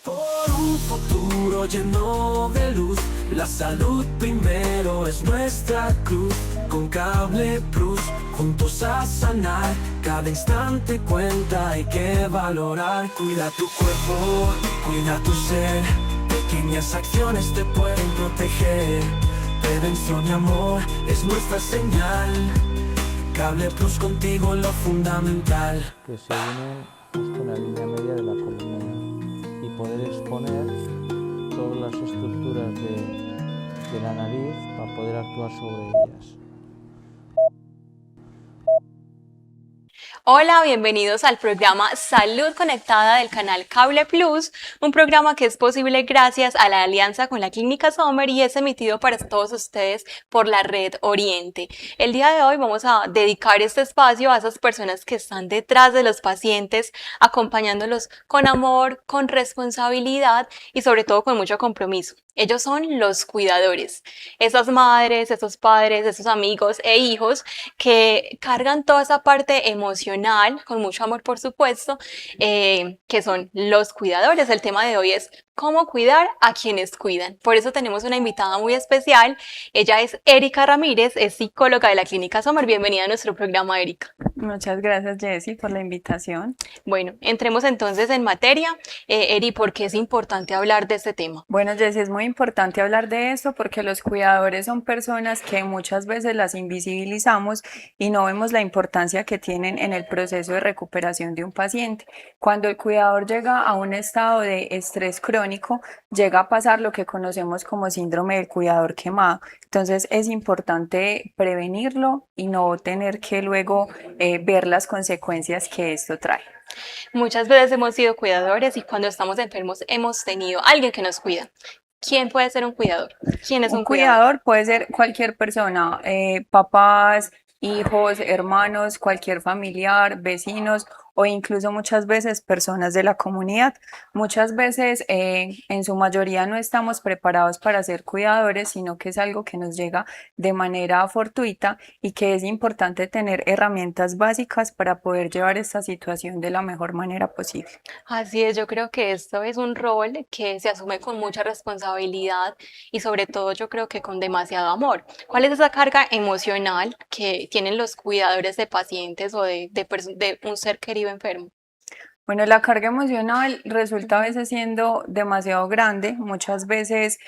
Por un futuro lleno de luz, la salud primero es nuestra cruz. Con Cable Plus, juntos a sanar, cada instante cuenta, hay que valorar. Cuida tu cuerpo, cuida tu ser, pequeñas acciones te pueden proteger. Prevención y amor es nuestra señal, Cable Plus contigo lo fundamental. Que se unen justo en la línea media de la columna y poder exponer todas las estructuras de la nariz para poder actuar sobre ellas. Hola, bienvenidos al programa Salud Conectada del canal Cable Plus, un programa que es posible gracias a la alianza con la Clínica Sommer y es emitido para todos ustedes por la Red Oriente. El día de hoy vamos a dedicar este espacio a esas personas que están detrás de los pacientes, acompañándolos con amor, con responsabilidad y sobre todo con mucho compromiso. Ellos son los cuidadores, esas madres, esos padres, esos amigos e hijos que cargan toda esa parte emocional, con mucho amor por supuesto, que son los cuidadores. El tema de hoy es cómo cuidar a quienes cuidan. Por eso tenemos una invitada muy especial. Ella es Erika Ramírez, es psicóloga de la Clínica Sommer. Bienvenida a nuestro programa, Erika. Muchas gracias, Jessy, por la invitación. Bueno, entremos entonces en materia. Eri, ¿por qué es importante hablar de este tema? Bueno, Jessy, es muy importante hablar de esto porque los cuidadores son personas que muchas veces las invisibilizamos y no vemos la importancia que tienen en el proceso de recuperación de un paciente. Cuando el cuidador llega a un estado de estrés crónico, llega a pasar lo que conocemos como síndrome del cuidador quemado. Entonces es importante prevenirlo y no tener que luego ver las consecuencias que esto trae. Muchas veces hemos sido cuidadores y cuando estamos enfermos hemos tenido alguien que nos cuida. ¿Quién puede ser un cuidador? ¿Quién es Un un cuidador? cuidador puede ser cualquier persona, papás, hijos, hermanos, cualquier familiar, vecinos o incluso muchas veces personas de la comunidad. Muchas veces, en su mayoría, no estamos preparados para ser cuidadores, sino que es algo que nos llega de manera fortuita y que es importante tener herramientas básicas para poder llevar esta situación de la mejor manera posible. Así es, yo creo que esto es un rol que se asume con mucha responsabilidad y sobre todo yo creo que con demasiado amor. ¿Cuál es esa carga emocional que tienen los cuidadores de pacientes o de un ser querido enfermo? Bueno, la carga emocional resulta a veces siendo demasiado grande, muchas veces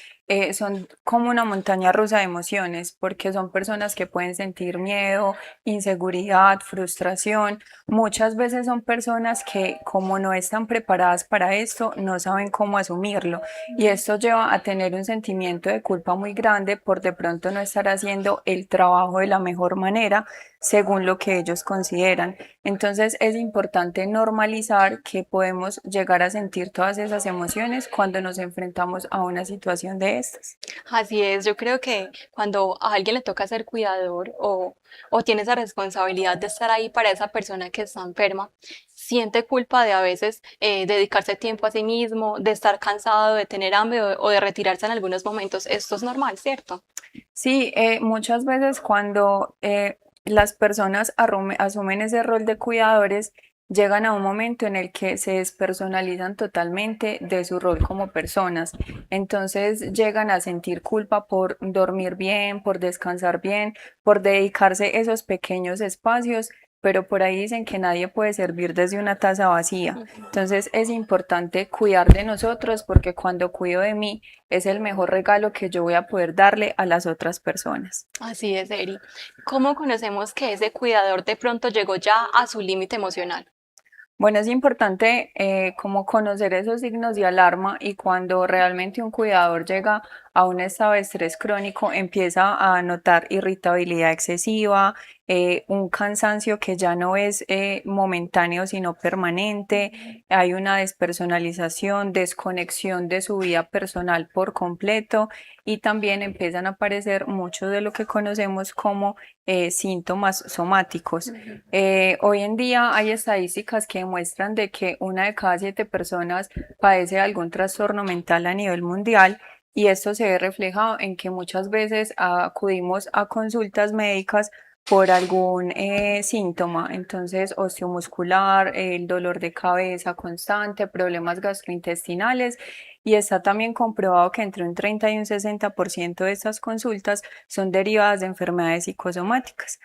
son como una montaña rusa de emociones, porque son personas que pueden sentir miedo, inseguridad, frustración. Muchas veces son personas que como no están preparadas para esto, no saben cómo asumirlo y esto lleva a tener un sentimiento de culpa muy grande por de pronto no estar haciendo el trabajo de la mejor manera según lo que ellos consideran. Entonces es importante normalizar que podemos llegar a sentir todas esas emociones cuando nos enfrentamos a una situación de estas. Así es, yo creo que cuando a alguien le toca ser cuidador o tiene esa responsabilidad de estar ahí para esa persona que está enferma, siente culpa de a veces dedicarse tiempo a sí mismo, de estar cansado, de tener hambre o de retirarse en algunos momentos. Esto es normal, ¿cierto? Sí, muchas veces cuando las personas asumen ese rol de cuidadores, llegan a un momento en el que se despersonalizan totalmente de su rol como personas. Entonces llegan a sentir culpa por dormir bien, por descansar bien, por dedicarse esos pequeños espacios, pero por ahí dicen que nadie puede servir desde una taza vacía. Entonces es importante cuidar de nosotros porque cuando cuido de mí es el mejor regalo que yo voy a poder darle a las otras personas. Así es, Eri. ¿Cómo conocemos que ese cuidador de pronto llegó ya a su límite emocional? Bueno, es importante como conocer esos signos de alarma y cuando realmente un cuidador llega a un estado de estrés crónico, empieza a notar irritabilidad excesiva, un cansancio que ya no es momentáneo sino permanente, hay una despersonalización, desconexión de su vida personal por completo y también empiezan a aparecer muchos de lo que conocemos como síntomas somáticos. Hoy en día hay estadísticas que demuestran de que una de cada 7 personas padece de algún trastorno mental a nivel mundial y esto se ve reflejado en que muchas veces acudimos a consultas médicas por algún síntoma, entonces osteomuscular, el dolor de cabeza constante, problemas gastrointestinales, y está también comprobado que entre un 30 y un 60% de estas consultas son derivadas de enfermedades psicosomáticas.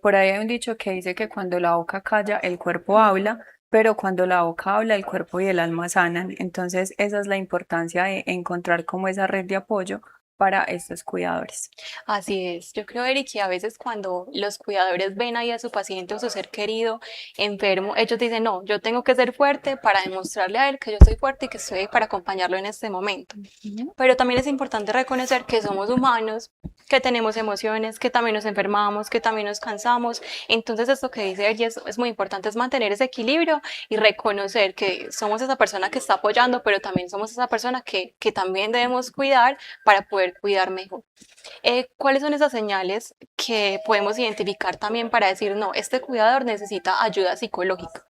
Por ahí hay un dicho que dice que cuando la boca calla, el cuerpo habla, pero cuando la boca habla, el cuerpo y el alma sanan. Entonces, esa es la importancia de encontrar como esa red de apoyo para estos cuidadores. Así es, yo creo, Eric, que a veces cuando los cuidadores ven ahí a su paciente o su ser querido enfermo, ellos dicen, no, yo tengo que ser fuerte para demostrarle a él que yo soy fuerte y que estoy ahí para acompañarlo en este momento. Pero también es importante reconocer que somos humanos, que tenemos emociones, que también nos enfermamos, que también nos cansamos. Entonces esto que dice ella es muy importante, es mantener ese equilibrio y reconocer que somos esa persona que está apoyando, pero también somos esa persona que también debemos cuidar para poder cuidar mejor. ¿Cuáles son esas señales que podemos identificar también para decir, no, este cuidador necesita ayuda psicológica?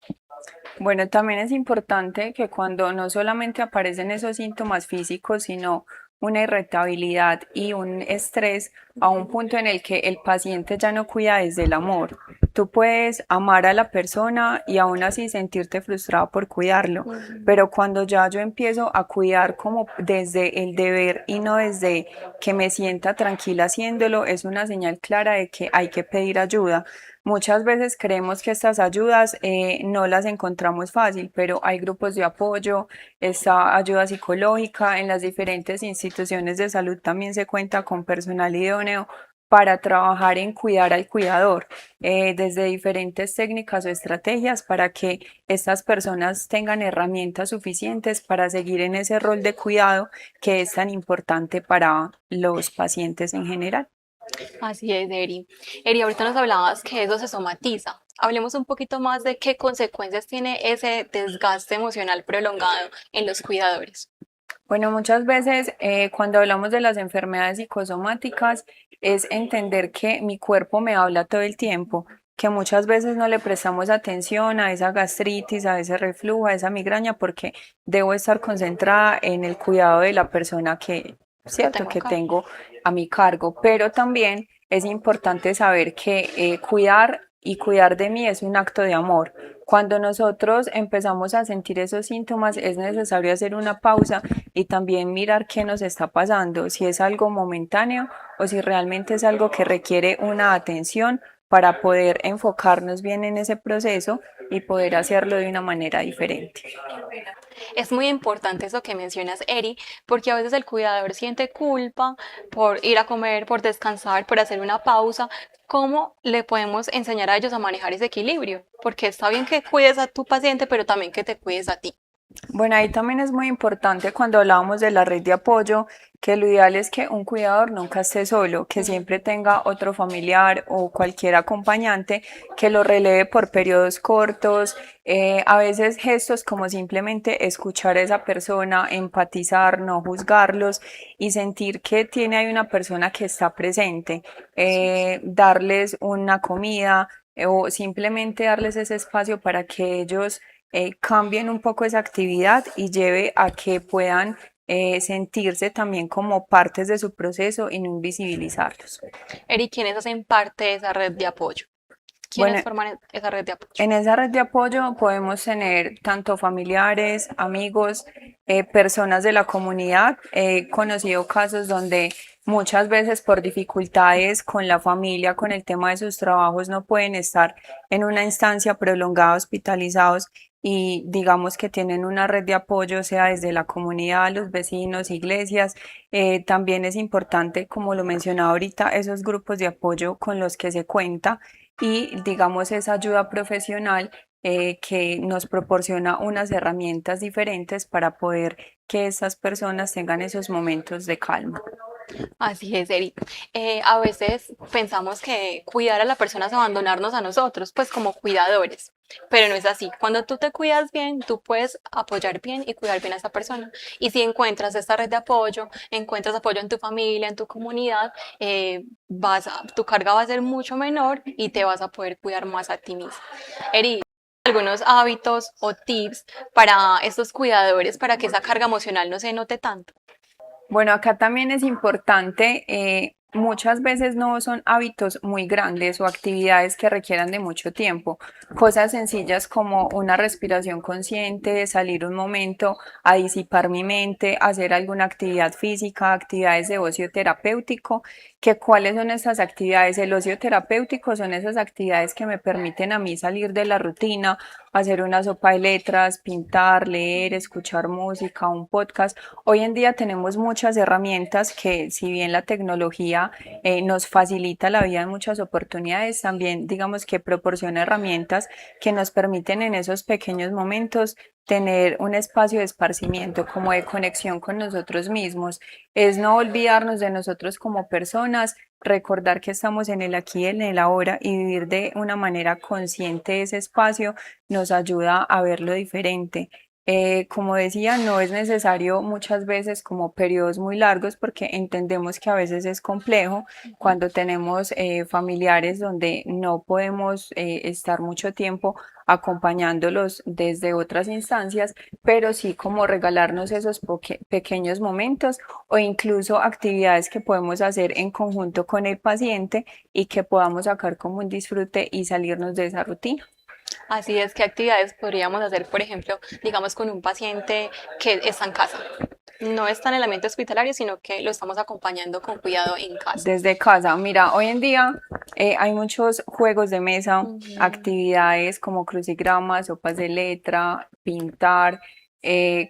Bueno, también es importante que cuando no solamente aparecen esos síntomas físicos, sino una irritabilidad y un estrés a un punto en el que el paciente ya no cuida desde el amor. Tú puedes amar a la persona y aún así sentirte frustrado por cuidarlo, pero cuando ya yo empiezo a cuidar como desde el deber y no desde que me sienta tranquila haciéndolo, es una señal clara de que hay que pedir ayuda. Muchas veces creemos que estas ayudas no las encontramos fácil, pero hay grupos de apoyo, esta ayuda psicológica, en las diferentes instituciones de salud también se cuenta con personal idóneo para trabajar en cuidar al cuidador, desde diferentes técnicas o estrategias para que estas personas tengan herramientas suficientes para seguir en ese rol de cuidado que es tan importante para los pacientes en general. Así es, Eri. Eri, ahorita nos hablabas que eso se somatiza. Hablemos un poquito más de qué consecuencias tiene ese desgaste emocional prolongado en los cuidadores. Bueno, muchas veces cuando hablamos de las enfermedades psicosomáticas es entender que mi cuerpo me habla todo el tiempo, que muchas veces no le prestamos atención a esa gastritis, a ese reflujo, a esa migraña, porque debo estar concentrada en el cuidado de la persona que, Que cierto, tengo que acá. tengo a mi cargo, pero también es importante saber que cuidar y cuidar de mí es un acto de amor. Cuando nosotros empezamos a sentir esos síntomas, es necesario hacer una pausa y también mirar qué nos está pasando, si es algo momentáneo o si realmente es algo que requiere una atención para poder enfocarnos bien en ese proceso y poder hacerlo de una manera diferente. Es muy importante eso que mencionas, Eri, porque a veces el cuidador siente culpa por ir a comer, por descansar, por hacer una pausa. ¿Cómo le podemos enseñar a ellos a manejar ese equilibrio? Porque está bien que cuides a tu paciente, pero también que te cuides a ti. Bueno, ahí también es muy importante cuando hablábamos de la red de apoyo, que lo ideal es que un cuidador nunca esté solo, que siempre tenga otro familiar o cualquier acompañante que lo releve por periodos cortos, a veces gestos como simplemente escuchar a esa persona, empatizar, no juzgarlos y sentir que tiene ahí una persona que está presente, darles una comida o simplemente darles ese espacio para que ellos cambien un poco esa actividad y lleve a que puedan sentirse también como partes de su proceso y no invisibilizarlos. Eri, ¿quiénes hacen parte de esa red de apoyo? Bueno, ¿Quiénes forman esa red de apoyo? en esa red de apoyo podemos tener tanto familiares, amigos, personas de la comunidad. He conocido casos donde muchas veces por dificultades con la familia, con el tema de sus trabajos, no pueden estar en una instancia prolongada hospitalizados y digamos que tienen una red de apoyo, sea desde la comunidad, los vecinos, iglesias. También es importante, como lo mencionaba ahorita, esos grupos de apoyo con los que se cuenta y digamos esa ayuda profesional que nos proporciona unas herramientas diferentes para poder que esas personas tengan esos momentos de calma. Así es, Eri. A veces pensamos que cuidar a la persona es abandonarnos a nosotros, pues como cuidadores, pero no es así. Cuando tú te cuidas bien, tú puedes apoyar bien y cuidar bien a esa persona. Y si encuentras esta red de apoyo, encuentras apoyo en tu familia, en tu comunidad, tu carga va a ser mucho menor y te vas a poder cuidar más a ti mismo. Eri, algunos hábitos o tips para estos cuidadores para que esa carga emocional no se note tanto. Bueno, acá también es importante muchas veces no son hábitos muy grandes o actividades que requieran de mucho tiempo. Cosas sencillas como una respiración consciente, salir un momento a disipar mi mente, hacer alguna actividad física, actividades de ocio terapéutico. ¿Que cuáles son esas actividades? El ocio terapéutico son esas actividades que me permiten a mí salir de la rutina, hacer una sopa de letras, pintar, leer, escuchar música, un podcast. Hoy en día tenemos muchas herramientas que, si bien la tecnología nos facilita la vida en muchas oportunidades, también digamos que proporciona herramientas que nos permiten en esos pequeños momentos tener un espacio de esparcimiento, como de conexión con nosotros mismos. Es no olvidarnos de nosotros como personas, recordar que estamos en el aquí y en el ahora y vivir de una manera consciente ese espacio nos ayuda a verlo diferente. Como decía, no es necesario muchas veces como periodos muy largos porque entendemos que a veces es complejo cuando tenemos familiares donde no podemos estar mucho tiempo acompañándolos desde otras instancias, pero sí como regalarnos esos pequeños momentos o incluso actividades que podemos hacer en conjunto con el paciente y que podamos sacar como un disfrute y salirnos de esa rutina. Así es, ¿qué actividades podríamos hacer, por ejemplo, digamos, con un paciente que está en casa? No está en el ambiente hospitalario, sino que lo estamos acompañando con cuidado en casa. Desde casa, mira, hoy en día hay muchos juegos de mesa, actividades como crucigramas, sopas de letra, pintar,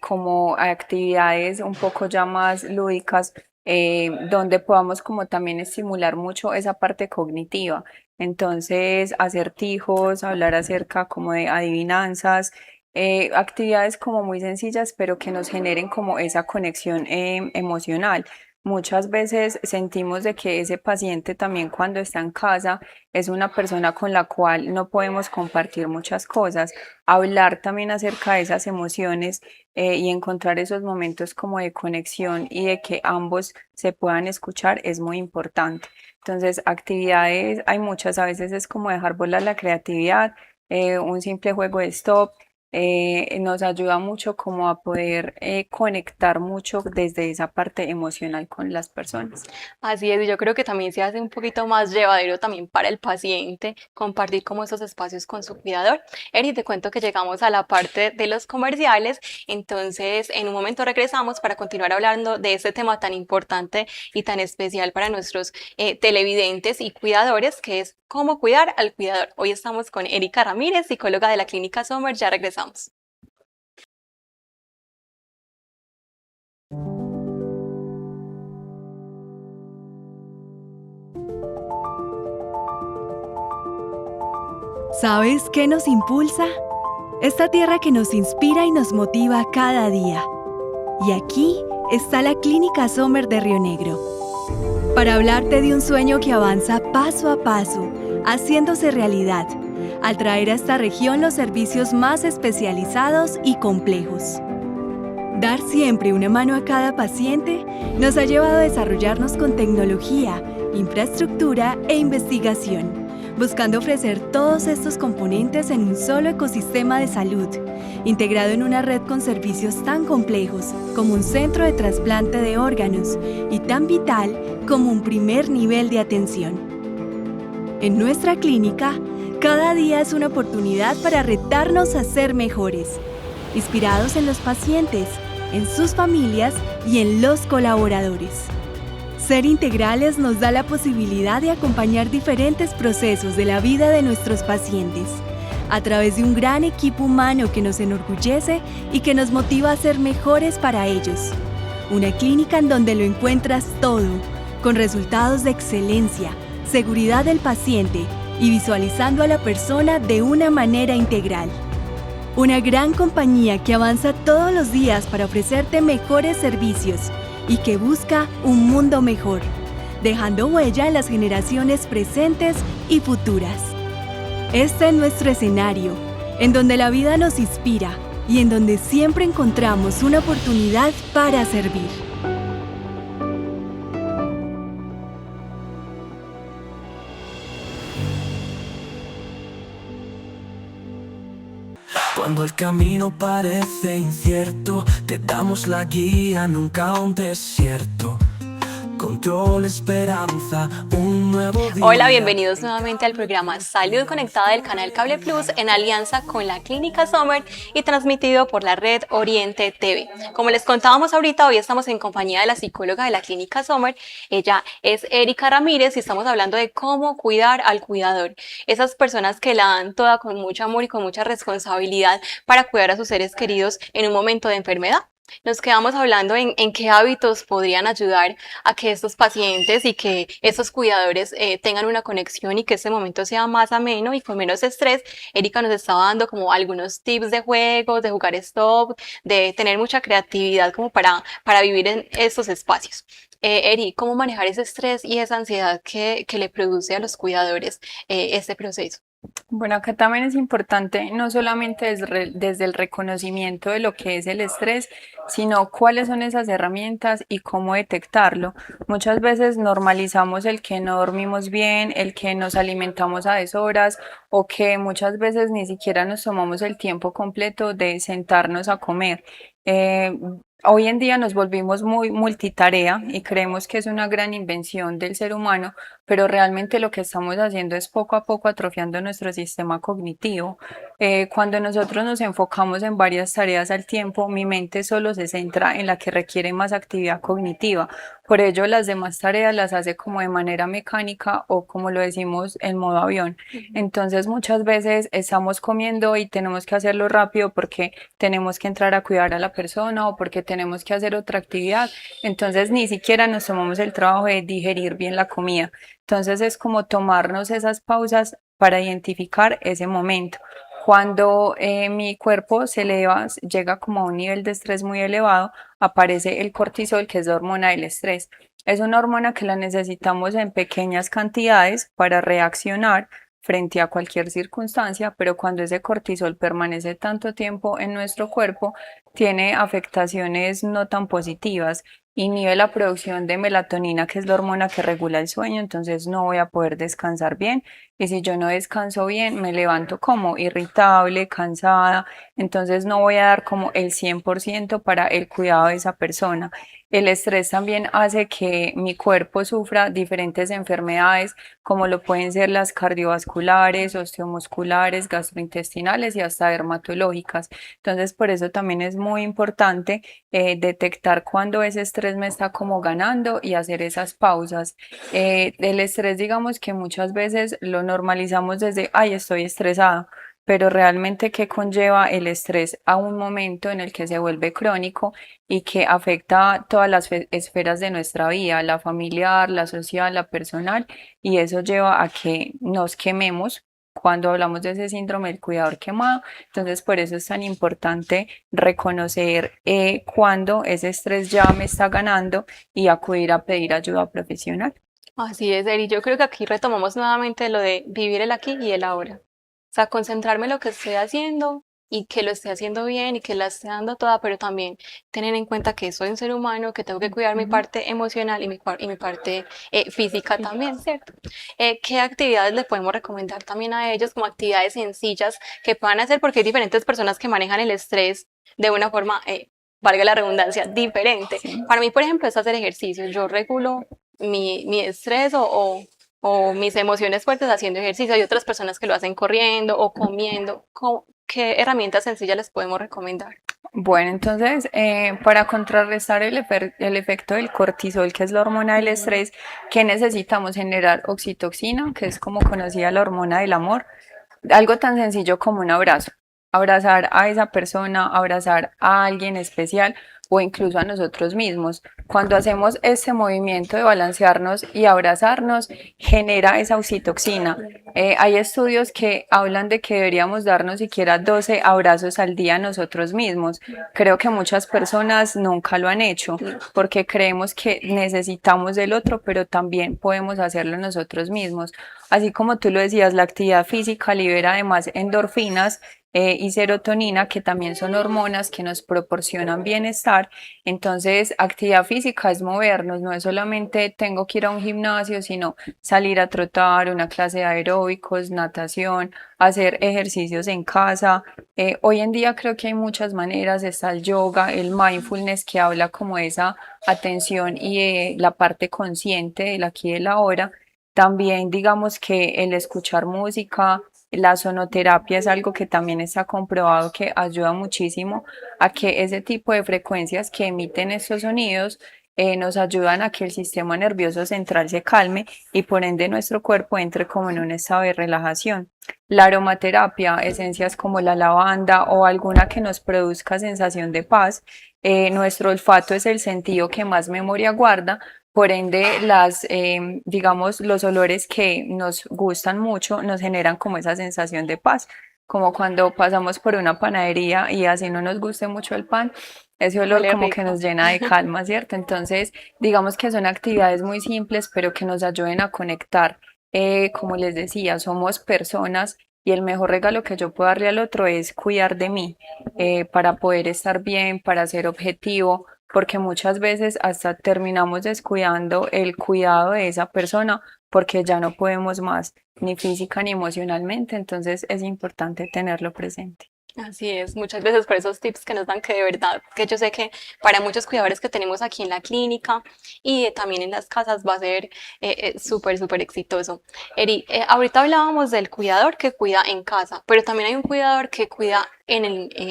como actividades un poco ya más lúdicas, donde podamos como también estimular mucho esa parte cognitiva. Entonces, acertijos, hablar acerca como de adivinanzas, actividades como muy sencillas, pero que nos generen como esa conexión emocional. Muchas veces sentimos de que ese paciente también cuando está en casa es una persona con la cual no podemos compartir muchas cosas. Hablar también acerca de esas emociones y encontrar esos momentos como de conexión y de que ambos se puedan escuchar es muy importante. Entonces, actividades, hay muchas, a veces es como dejar volar la creatividad, un simple juego de stop. Nos ayuda mucho como a poder conectar mucho desde esa parte emocional con las personas. Así es, y yo creo que también se hace un poquito más llevadero también para el paciente compartir como esos espacios con su cuidador. Eri, te cuento que llegamos a la parte de los comerciales, entonces en un momento regresamos para continuar hablando de este tema tan importante y tan especial para nuestros televidentes y cuidadores, que es cómo cuidar al cuidador. Hoy estamos con Erika Ramírez, psicóloga de la Clínica Sommer, ya regresamos. ¿Sabes qué nos impulsa? Esta tierra que nos inspira y nos motiva cada día. Y aquí está la Clínica Sommer de Río Negro, para hablarte de un sueño que avanza paso a paso, haciéndose realidad, al traer a esta región los servicios más especializados y complejos. Dar siempre una mano a cada paciente nos ha llevado a desarrollarnos con tecnología, infraestructura e investigación, buscando ofrecer todos estos componentes en un solo ecosistema de salud, integrado en una red con servicios tan complejos como un centro de trasplante de órganos y tan vital como un primer nivel de atención. En nuestra clínica, cada día es una oportunidad para retarnos a ser mejores, inspirados en los pacientes, en sus familias y en los colaboradores. Ser integrales nos da la posibilidad de acompañar diferentes procesos de la vida de nuestros pacientes, a través de un gran equipo humano que nos enorgullece y que nos motiva a ser mejores para ellos. Una clínica en donde lo encuentras todo, con resultados de excelencia, seguridad del paciente y visualizando a la persona de una manera integral. Una gran compañía que avanza todos los días para ofrecerte mejores servicios y que busca un mundo mejor, dejando huella en las generaciones presentes y futuras. Este es nuestro escenario, en donde la vida nos inspira y en donde siempre encontramos una oportunidad para servir. Cuando el camino parece incierto, te damos la guía, nunca un desierto. control, esperanza, un nuevo día. Hola, bienvenidos nuevamente al programa Salud Conectada del canal Cable Plus en alianza con la Clínica Sommer y transmitido por la red Oriente TV. Como les contábamos ahorita, hoy estamos en compañía de la psicóloga de la Clínica Sommer. Ella es Erika Ramírez y estamos hablando de cómo cuidar al cuidador. Esas personas que la dan toda con mucho amor y con mucha responsabilidad para cuidar a sus seres queridos en un momento de enfermedad. Nos quedamos hablando en qué hábitos podrían ayudar a que estos pacientes y que estos cuidadores tengan una conexión y que ese momento sea más ameno y con menos estrés. Erika nos estaba dando como algunos tips de juegos, de jugar stop, de tener mucha creatividad como para vivir en estos espacios. Eri, ¿cómo manejar ese estrés y esa ansiedad que le produce a los cuidadores este proceso? Bueno, acá también es importante no solamente desde el reconocimiento de lo que es el estrés, sino cuáles son esas herramientas y cómo detectarlo. Muchas veces normalizamos el que no dormimos bien, el que nos alimentamos a deshoras o que muchas veces ni siquiera nos tomamos el tiempo completo de sentarnos a comer. Eh, Hoy en día nos volvimos muy multitarea y creemos que es una gran invención del ser humano, pero realmente lo que estamos haciendo es poco a poco atrofiando nuestro sistema cognitivo. Cuando nosotros nos enfocamos en varias tareas al tiempo, mi mente solo se centra en la que requiere más actividad cognitiva. Por ello, las demás tareas las hace como de manera mecánica o como lo decimos en modo avión. Entonces, muchas veces estamos comiendo y tenemos que hacerlo rápido porque tenemos que entrar a cuidar a la persona o porque tenemos que hacer otra actividad. Entonces, ni siquiera nos tomamos el trabajo de digerir bien la comida. Entonces, es como tomarnos esas pausas para identificar ese momento. Cuando mi cuerpo se eleva, llega como a un nivel de estrés muy elevado, aparece el cortisol, que es la hormona del estrés. Es una hormona que la necesitamos en pequeñas cantidades para reaccionar frente a cualquier circunstancia, pero cuando ese cortisol permanece tanto tiempo en nuestro cuerpo, tiene afectaciones no tan positivas. Inhibe la producción de melatonina, que es la hormona que regula el sueño, entonces no voy a poder descansar bien. Y si yo no descanso bien, me levanto como irritable, cansada, entonces no voy a dar como el 100% para el cuidado de esa persona. El estrés también hace que mi cuerpo sufra diferentes enfermedades, como lo pueden ser las cardiovasculares, osteomusculares, gastrointestinales y hasta dermatológicas. Entonces, por eso también es muy importante detectar cuando ese estrés me está como ganando y hacer esas pausas. El estrés, digamos que muchas veces lo normalizamos desde, ay, estoy estresado, pero realmente qué conlleva el estrés a un momento en el que se vuelve crónico y que afecta todas las esferas de nuestra vida, la familiar, la social, la personal, y eso lleva a que nos quememos. Cuando hablamos de ese síndrome del cuidador quemado, entonces por eso es tan importante reconocer cuando ese estrés ya me está ganando y acudir a pedir ayuda profesional. Así es, Eri. Yo creo que aquí retomamos nuevamente lo de vivir el aquí y el ahora. O sea, concentrarme en lo que estoy haciendo y que lo esté haciendo bien y que la esté dando toda, pero también tener en cuenta que soy un ser humano, que tengo que cuidar mi parte emocional y mi parte física también, ¿cierto? ¿Qué actividades le podemos recomendar también a ellos como actividades sencillas que puedan hacer? Porque hay diferentes personas que manejan el estrés de una forma, valga la redundancia, diferente. Sí. Para mí, por ejemplo, es hacer ejercicio. Yo regulo mi estrés o mis emociones fuertes haciendo ejercicio. Hay otras personas que lo hacen corriendo o comiendo. ¿Qué herramientas sencillas les podemos recomendar? Bueno, entonces, para contrarrestar el efecto del cortisol, que es la hormona del estrés, ¿qué necesitamos? Generar oxitocina, que es como conocida la hormona del amor. Algo tan sencillo como un abrazo. Abrazar a esa persona, abrazar a alguien especial o incluso a nosotros mismos. Cuando hacemos este movimiento de balancearnos y abrazarnos, genera esa oxitoxina. Hay estudios que hablan de que deberíamos darnos siquiera 12 abrazos al día a nosotros mismos. Creo que muchas personas nunca lo han hecho porque creemos que necesitamos del otro, pero también podemos hacerlo nosotros mismos. Así como tú lo decías, la actividad física libera además endorfinas y serotonina, que también son hormonas que nos proporcionan bienestar. Entonces, actividad física es movernos, no es solamente tengo que ir a un gimnasio, sino salir a trotar, una clase de aeróbicos, natación, hacer ejercicios en casa. Hoy en día creo que hay muchas maneras, está el yoga, el mindfulness, que habla como esa atención y la parte consciente del aquí y del ahora. También digamos que el escuchar música, la sonoterapia es algo que también está comprobado que ayuda muchísimo a que ese tipo de frecuencias que emiten estos sonidos nos ayudan a que el sistema nervioso central se calme y por ende nuestro cuerpo entre como en un estado de relajación. La aromaterapia, esencias como la lavanda o alguna que nos produzca sensación de paz. Nuestro olfato es el sentido que más memoria guarda, por ende, digamos, los olores que nos gustan mucho nos generan como esa sensación de paz, como cuando pasamos por una panadería y así no nos guste mucho el pan, ese olor Huele como que rico. nos llena de calma, ¿cierto? Entonces, digamos que son actividades muy simples, pero que nos ayuden a conectar. Como les decía, somos personas y el mejor regalo que yo puedo darle al otro es cuidar de mí, para poder estar bien, para ser objetivo, porque muchas veces hasta terminamos descuidando el cuidado de esa persona porque ya no podemos más, ni física ni emocionalmente, entonces es importante tenerlo presente. Así es, muchas veces por esos tips que nos dan que de verdad, que yo sé que para muchos cuidadores que tenemos aquí en la clínica y también en las casas va a ser súper, súper exitoso. Eri, ahorita hablábamos del cuidador que cuida en casa, pero también hay un cuidador que cuida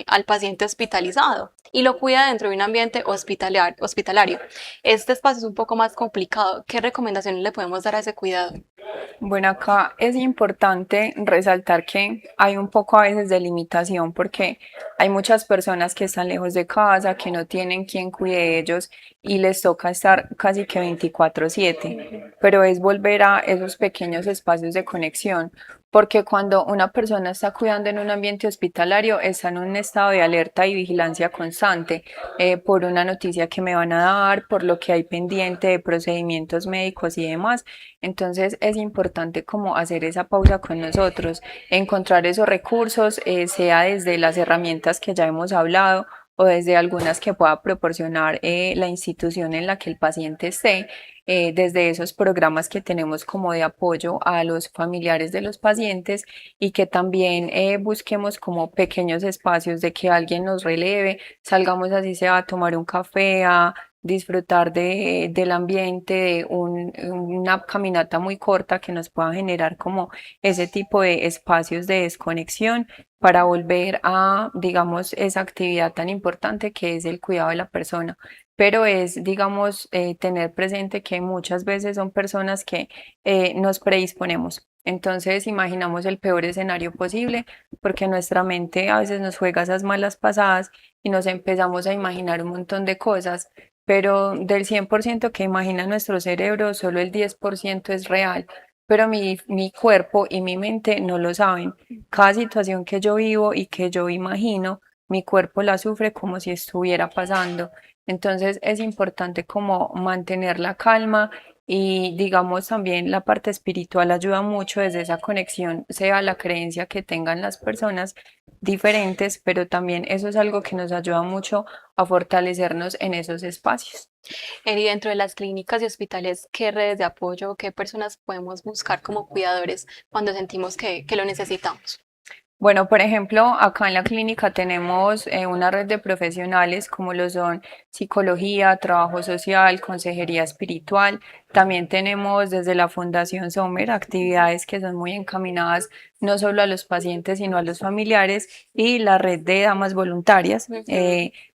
al paciente hospitalizado y lo cuida dentro de un ambiente hospitalario. Este espacio es un poco más complicado. ¿Qué recomendaciones le podemos dar a ese cuidador? Bueno, acá es importante resaltar que hay un poco a veces de limitación porque hay muchas personas que están lejos de casa, que no tienen quien cuide de ellos y les toca estar casi que 24/7, pero es volver a esos pequeños espacios de conexión, porque cuando una persona está cuidando en un ambiente hospitalario, está en un estado de alerta y vigilancia constante, por una noticia que me van a dar, por lo que hay pendiente de procedimientos médicos y demás. Entonces es importante como hacer esa pausa con nosotros, encontrar esos recursos, sea desde las herramientas que ya hemos hablado o desde algunas que pueda proporcionar la institución en la que el paciente esté, desde esos programas que tenemos como de apoyo a los familiares de los pacientes y que también busquemos como pequeños espacios de que alguien nos releve, salgamos así sea a tomar un café, a disfrutar del ambiente, de una caminata muy corta que nos pueda generar como ese tipo de espacios de desconexión para volver a, digamos, esa actividad tan importante que es el cuidado de la persona. Pero es, digamos, tener presente que muchas veces son personas que nos predisponemos. Entonces imaginamos el peor escenario posible porque nuestra mente a veces nos juega esas malas pasadas y nos empezamos a imaginar un montón de cosas, pero del 100% que imagina nuestro cerebro, solo el 10% es real, pero mi cuerpo y mi mente no lo saben. Cada situación que yo vivo y que yo imagino, mi cuerpo la sufre como si estuviera pasando. Entonces es importante como mantener la calma y digamos también la parte espiritual ayuda mucho desde esa conexión, sea la creencia que tengan las personas diferentes, pero también eso es algo que nos ayuda mucho a fortalecernos en esos espacios. Eri, dentro de las clínicas y hospitales, ¿qué redes de apoyo, qué personas podemos buscar como cuidadores cuando sentimos que lo necesitamos? Bueno, por ejemplo, acá en la clínica tenemos una red de profesionales como lo son psicología, trabajo social, consejería espiritual. También tenemos desde la Fundación Sommer actividades que son muy encaminadas no solo a los pacientes, sino a los familiares y la red de damas voluntarias.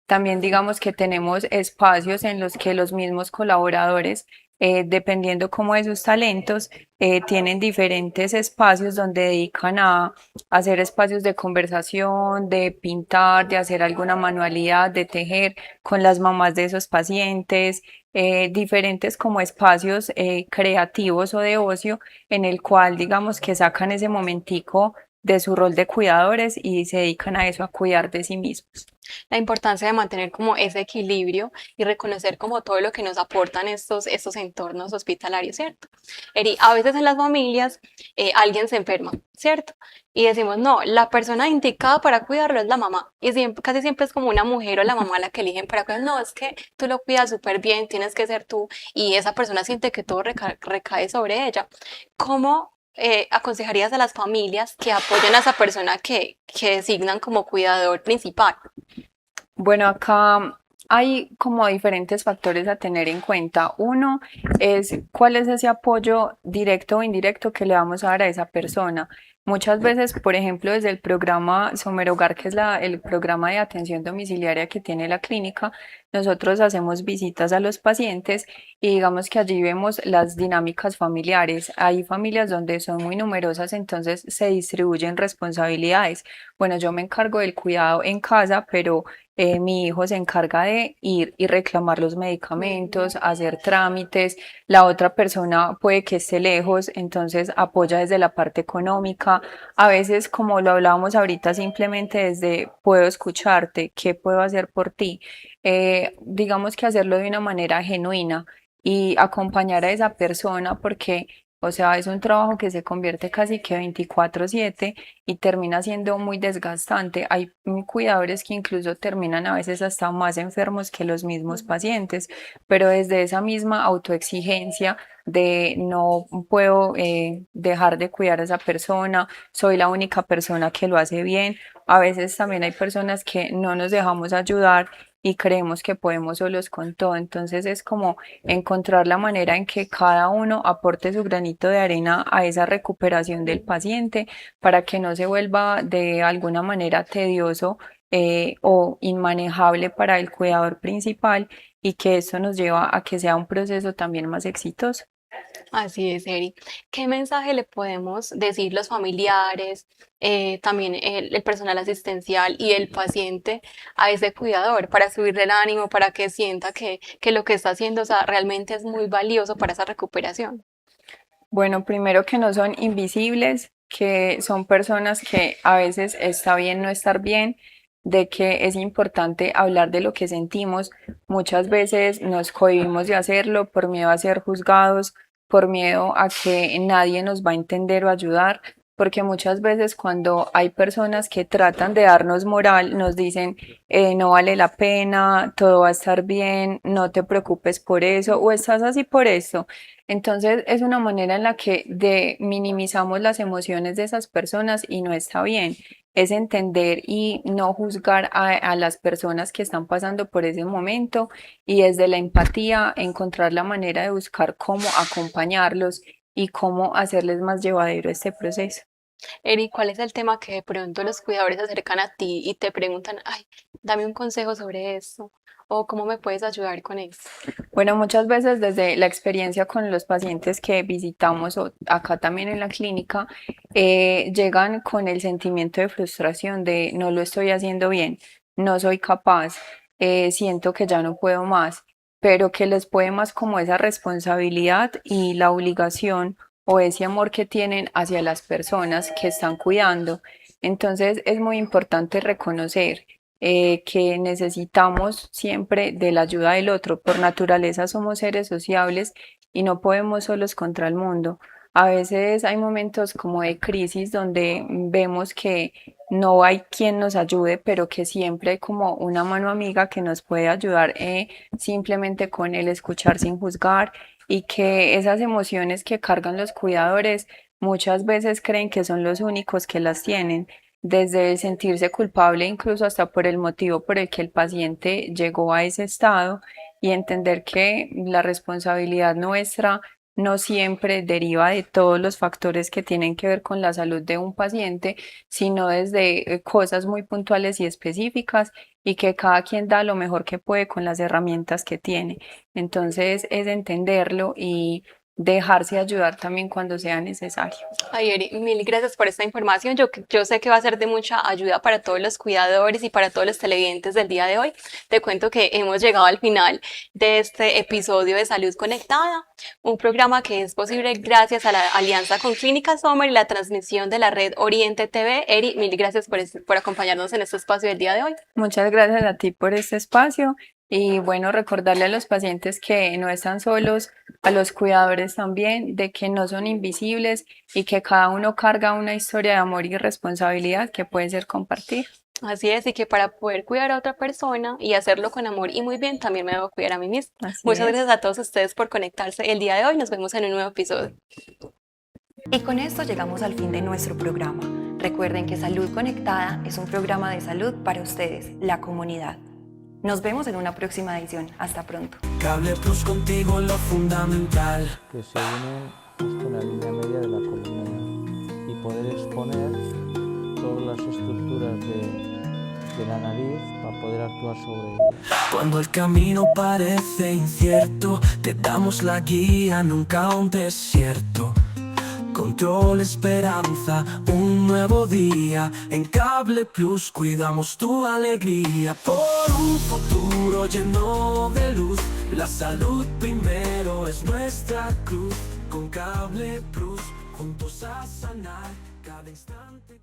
También digamos que tenemos espacios en los que los mismos colaboradores, dependiendo como de sus talentos, tienen diferentes espacios donde dedican a hacer espacios de conversación, de pintar, de hacer alguna manualidad, de tejer con las mamás de esos pacientes, diferentes como espacios creativos o de ocio en el cual digamos que sacan ese momentico de su rol de cuidadores y se dedican a eso, a cuidar de sí mismos. La importancia de mantener como ese equilibrio y reconocer como todo lo que nos aportan estos entornos hospitalarios, ¿cierto? Eri, a veces en las familias alguien se enferma, ¿cierto? Y decimos, no, la persona indicada para cuidarlo es la mamá. Y casi siempre es como una mujer o la mamá la que eligen para cuidar. No, es que tú lo cuidas súper bien, tienes que ser tú. Y esa persona siente que todo recae sobre ella. ¿Cómo aconsejarías a las familias que apoyen a esa persona que designan como cuidador principal? Bueno, acá hay como diferentes factores a tener en cuenta. Uno es cuál es ese apoyo directo o indirecto que le vamos a dar a esa persona. Muchas veces, por ejemplo, desde el programa Somer Hogar, que es el programa de atención domiciliaria que tiene la clínica, nosotros hacemos visitas a los pacientes y digamos que allí vemos las dinámicas familiares. Hay familias donde son muy numerosas, entonces se distribuyen responsabilidades. Bueno, yo me encargo del cuidado en casa, pero mi hijo se encarga de ir y reclamar los medicamentos, hacer trámites. La otra persona puede que esté lejos, entonces apoya desde la parte económica. A veces, como lo hablábamos ahorita, simplemente desde puedo escucharte, ¿qué puedo hacer por ti? Digamos que hacerlo de una manera genuina y acompañar a esa persona porque, o sea, es un trabajo que se convierte casi que 24/7 y termina siendo muy desgastante. Hay cuidadores que incluso terminan a veces hasta más enfermos que los mismos pacientes, pero desde esa misma autoexigencia de no puedo dejar de cuidar a esa persona, soy la única persona que lo hace bien. A veces también hay personas que no nos dejamos ayudar y creemos que podemos solos con todo. Entonces es como encontrar la manera en que cada uno aporte su granito de arena a esa recuperación del paciente para que no se vuelva de alguna manera tedioso o inmanejable para el cuidador principal y que esto nos lleva a que sea un proceso también más exitoso. Así es, Eri. ¿Qué mensaje le podemos decir los familiares, también el personal asistencial y el paciente a ese cuidador para subirle el ánimo, para que sienta que lo que está haciendo, o sea, realmente es muy valioso para esa recuperación? Bueno, primero que no son invisibles, que son personas que a veces está bien no estar bien, de que es importante hablar de lo que sentimos. Muchas veces nos cohibimos de hacerlo por miedo a ser juzgados, por miedo a que nadie nos va a entender o ayudar, porque muchas veces cuando hay personas que tratan de darnos moral, nos dicen, no vale la pena, todo va a estar bien, no te preocupes por eso, o estás así por eso. Entonces es una manera en la que minimizamos las emociones de esas personas y no está bien. Es entender y no juzgar a las personas que están pasando por ese momento y desde la empatía encontrar la manera de buscar cómo acompañarlos y cómo hacerles más llevadero este proceso. Eri, ¿cuál es el tema que de pronto los cuidadores se acercan a ti y te preguntan, ay, dame un consejo sobre esto? ¿O cómo me puedes ayudar con esto? Bueno, muchas veces desde la experiencia con los pacientes que visitamos o acá también en la clínica, llegan con el sentimiento de frustración de no lo estoy haciendo bien, no soy capaz, siento que ya no puedo más, pero que les puede más como esa responsabilidad y la obligación o ese amor que tienen hacia las personas que están cuidando. Entonces es muy importante reconocer que necesitamos siempre de la ayuda del otro. Por naturaleza somos seres sociables y no podemos solos contra el mundo. A veces hay momentos como de crisis donde vemos que no hay quien nos ayude, pero que siempre hay como una mano amiga que nos puede ayudar simplemente con el escuchar sin juzgar y que esas emociones que cargan los cuidadores muchas veces creen que son los únicos que las tienen desde el sentirse culpable, incluso hasta por el motivo por el que el paciente llegó a ese estado y entender que la responsabilidad nuestra no siempre deriva de todos los factores que tienen que ver con la salud de un paciente, sino desde cosas muy puntuales y específicas y que cada quien da lo mejor que puede con las herramientas que tiene. Entonces es entenderlo y dejarse ayudar también cuando sea necesario. Ay, Eri, mil gracias por esta información. Yo sé que va a ser de mucha ayuda para todos los cuidadores y para todos los televidentes del día de hoy. Te cuento que hemos llegado al final de este episodio de Salud Conectada, un programa que es posible gracias a la alianza con Clínica Sommer y la transmisión de la red Oriente TV. Eri, mil gracias por acompañarnos en este espacio del día de hoy. Muchas gracias a ti por este espacio y bueno, recordarle a los pacientes que no están solos, a los cuidadores también, de que no son invisibles y que cada uno carga una historia de amor y responsabilidad que puede ser compartida. Así es, y que para poder cuidar a otra persona y hacerlo con amor y muy bien, también me debo cuidar a mí misma. Así Muchas es. gracias a todos ustedes por conectarse el día de hoy. Nos vemos en un nuevo episodio. Y con esto llegamos al fin de nuestro programa. Recuerden que Salud Conectada es un programa de salud para ustedes, la comunidad. Nos vemos en una próxima edición. Hasta pronto. Cable Plus contigo lo fundamental. que se une justo en la línea media de la columna y poder exponer todas las estructuras de la nariz para poder actuar sobre ellas. Cuando el camino parece incierto, te damos la guía, nunca un desierto. Control, esperanza, un nuevo día. En Cable Plus cuidamos tu alegría. Por un futuro lleno de luz, la salud primero es nuestra cruz. Con Cable Plus, juntos a sanar cada instante.